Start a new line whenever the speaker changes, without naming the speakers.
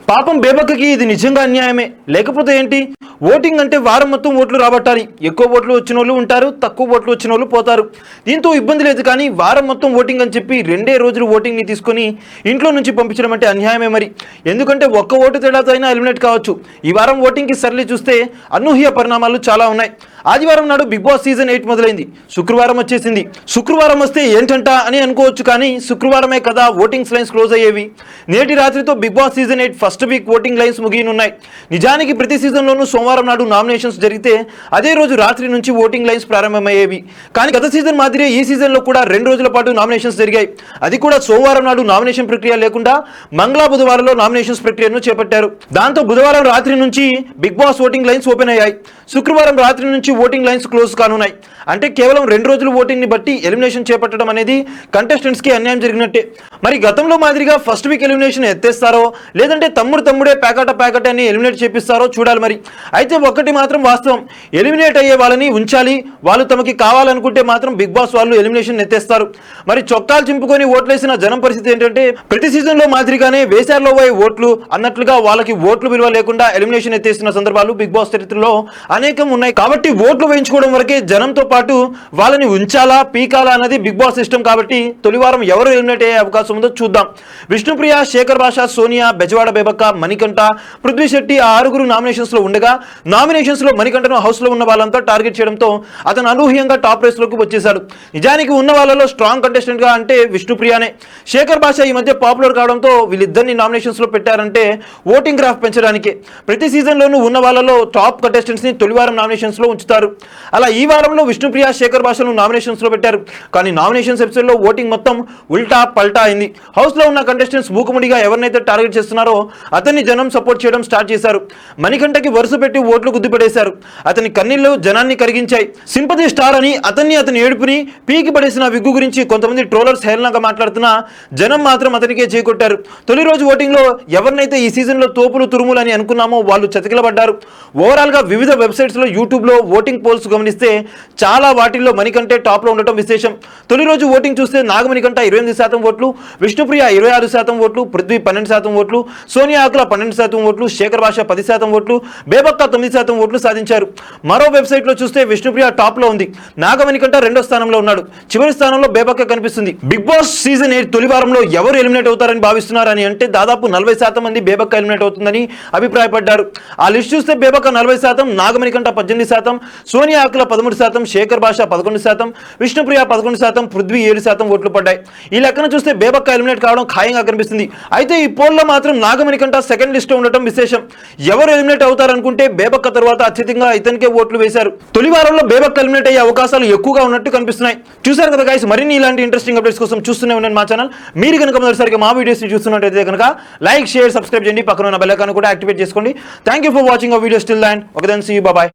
పాపం బేబక్కకి ఇది నిజంగా అన్యాయమే. లేకపోతే ఏంటి, ఓటింగ్ అంటే వారం మొత్తం ఓట్లు రాబట్టాలి. ఎక్కువ ఓట్లు వచ్చిన వాళ్ళు ఉంటారు, తక్కువ ఓట్లు వచ్చిన వాళ్ళు పోతారు. దీంతో ఇబ్బంది లేదు. కానీ వారం మొత్తం ఓటింగ్ అని చెప్పి 2 రోజులు ఓటింగ్ని తీసుకొని ఇంట్లో నుంచి పంపించడం అంటే అన్యాయమే మరి. ఎందుకంటే ఒక్క ఓటు తేడాతో అయినా ఎలిమినేట్ కావచ్చు. ఈ వారం ఓటింగ్కి సరళి చూస్తే అనూహ్య పరిణామాలు చాలా ఉన్నాయి. ఆదివారం నాడు బిగ్ బాస్ సీజన్ 8 మొదలైంది. శుక్రవారం వచ్చేసింది. శుక్రవారం వస్తే ఏంటంట అని అనుకోవచ్చు, కానీ శుక్రవారమే కదా ఓటింగ్స్ లైన్స్ క్లోజ్ అయ్యేవి. నేటి రాత్రితో Bigg Boss season 8 first week voting lines ముగియనున్నాయి. నిజానికి ప్రతి సీజన్లోనూ సోమవారం నాడు నామినేషన్స్ జరిగితే అదే రోజు రాత్రి నుంచి ఓటింగ్ లైన్స్ ప్రారంభమయ్యేవి. కానీ గత సీజన్ మాదిరే ఈ సీజన్లో కూడా 2 రోజుల పాటు నామినేషన్స్ జరిగాయి. అది కూడా సోమవారం నాడు నామినేషన్ ప్రక్రియ లేకుండా బుధవారంలో నామినేషన్స్ ప్రక్రియను చేపట్టారు. దాంతో బుధవారం రాత్రి నుంచి Bigg Boss voting lines open అయ్యాయి. శుక్రవారం రాత్రి నుంచి ఓటింగ్ లైన్స్ క్లోజ్ కానున్నాయి. అంటే కేవలం 2 రోజులు ఓటింగ్ని బట్టి ఎలిమినేషన్ చేపట్టడం అనేది కంటెస్టెంట్స్కి అన్యాయం జరిగినట్టే. మరి గతంలో మాదిరిగా ఫస్ట్ వీక్ ఎలిమినేషన్ ఎత్తేస్తారో, లేదంటే తమ్ముడే ప్యాకెట్ అని ఎలిమినేట్ చేపిస్తారో చూడాలి మరి. అయితే ఒక్కటి మాత్రం వాస్తవం, ఎలిమినేట్ అయ్యే వాళ్ళని ఉంచాలి. వాళ్ళు తమకి కావాలనుకుంటే మాత్రం బిగ్ బాస్ వాళ్ళు ఎలిమినేషన్ ఎత్తేస్తారు. మరి చొక్కాలు చింపుకొని ఓట్లేసిన జనం పరిస్థితి ఏంటంటే, ప్రతి సీజన్లో మాదిరిగానే వేశారులో పోయే ఓట్లు అన్నట్లుగా వాళ్ళకి ఓట్లు విలువ లేకుండా ఎలిమినేషన్ ఎత్తేసిన సందర్భాలు బిగ్ బాస్ చరిత్రలో అనేకం ఉన్నాయి. కాబట్టి ఓట్లు వేయించుకోవడం వరకే జనంతో పాటు వాళ్ళని ఉంచాలా పీకాలా అన్నది బిగ్ బాస్ సిస్టమ్. కాబట్టి తొలివారం ఎవరు ఎలిమినేట్ అయ్యే అవకాశం ఉందో చూద్దాం. విష్ణుప్రియ, శేఖర్ భాష, సోనియా, బెజవాడ బేబక్క, మణికంఠ, పృథ్వీ శెట్టి ఆ 6 నామినేషన్స్ లో ఉండగా, నామినేషన్స్ లో మణికంఠను హౌస్ లో ఉన్న వాళ్ళంతా టార్గెట్ చేయడంతో అతను అనూహ్యంగా టాప్ రేస్ లోకి వచ్చేశాడు. నిజానికి ఉన్న వాళ్ళలో స్ట్రాంగ్ కంటెస్టెంట్ గా అంటే విష్ణుప్రియనే. శేఖర్ భాష ఈ మధ్య పాపులర్ కావడంతో వీళ్ళిద్దరిని నామినేషన్స్ లో పెట్టారంటే ఓటింగ్ గ్రాఫ్ పెంచడానికి. ప్రతి సీజన్ లోనూ ఉన్న వాళ్ళలో టాప్ కంటెస్టెంట్స్ ని తొలివారం నామినేషన్స్ లో ఉంచుతారు. అలా ఈ వారంలో విష్ణుప్రియ, శేఖర్ భాషను నామినేషన్స్ లో పెట్టారు. కానీ నామినేషన్స్ ఎపిసోడ్ లో ఓటింగ్ మొత్తం ఉల్టా పల్టా అయింది. హౌస్ లో ఉన్న కంటెస్టెంట్స్ మూకుముడిగా ఎవరినైతే టార్గెట్ చేస్తున్నారో అతన్ని జనం సపోర్ట్ చేయడం స్టార్ట్ చేశారు. మణికంఠకి వరుస పెట్టి ఓట్లు గుద్దుపెట్టేశారు. అతని కన్నీళ్లు జనాన్ని కరిగించాయి. సింపతి స్టార్ అని అతని ఏడుపుని పీకి పడేసిన విగ్గు గురించి కొంతమంది ట్రోలర్స్ హేళనగా మాట్లాడుతున్నా జనం మాత్రం అతనికే చేకొట్టారు. తొలి రోజు ఓటింగ్ లో ఎవరినైతే ఈ సీజన్ లో తోపులు తురుములు అని అనుకున్నామో వాళ్ళు చతికిలబడ్డారు. ఓవరాల్ గా వివిధ వెబ్సైట్స్ లో, యూట్యూబ్ లో ఓటింగ్ పోల్స్ గమనిస్తే చాలా వాటిల్లో మణికంఠే టాప్ లో ఉండటం విశేషం. తొలి రోజు ఓటింగ్ చూస్తే నాగమణికంఠ 28% ఓట్లు, విష్ణుప్రియ 26% ఓట్లు, పృథ్వీ 12% ఓట్లు, సోనియా ఆకుల 12% ఓట్లు, శేఖర్ భాష 10% ఓట్లు, బేబక్క 9% ఓట్లు సాధించారు. మరో వెబ్సైట్ లో చూస్తే విష్ణుప్రియ టాప్ లో ఉంది, నాగమణికంఠ 2వ స్థానంలో ఉన్నాడు. చివరి స్థానంలో బేబక్క కనిపిస్తుంది. బిగ్ బాస్ సీజన్ 8 తొలి వారంలో ఎవరు ఎలిమినేట్ అవుతారని భావిస్తున్నారని అంటే దాదాపు 40% మంది బేబక్క ఎలిమినేట్ అవుతుందని అభిప్రాయపడ్డారు. ఆ లిస్ట్ చూస్తే బేబక్క 40%, నాగమణికంఠ 18%, సోనియా ఆకుల 13%, శేఖర్ భాష 11%, విష్ణుప్రియ 11%, పృథ్వీ 7% ఓట్లు పడ్డాయి. ఈ లెక్కన చూస్తే బేబక్క ఎలిమినేట్ కావడం ఖాయంగా కనిపిస్తుంది. అయితే ఈ పోల్లో మాత్రం నాగమణికంఠ సెకండ్ లిస్ట్ లో ఉండటం విశేషం. ఎవరు ఎలిమినేట్ అవుతారనుకుంటే బేబక్క తర్వాత అత్యధికంగా ఇతనికే ఓట్లు వేశారు. తొలి వారంలో బేబక్క ఎలిమినేట్ అయ్యే అవకాశాలు ఎక్కువగా ఉన్నట్టు కనిపిస్తున్నాయి. చూసారు కదా గైస్, మరిన్ని ఇలాంటి ఇంట్రెస్టింగ్ అప్డేట్స్ కోసం చూస్తూనే ఉండండి మా ఛానల్. మీరు కనుక మొదటిసారిగా మా వీడియోస్ చూస్తున్నట్టయితే కనుక లైక్, షేర్, సబ్స్క్రైబ్ చేయండి. పక్కన ఉన్న బెల్ ఐకాన్ కూడా యాక్టివేట్ చేసుకోండి. Thank you for watching our videos till then. Okay then, see you, bye by.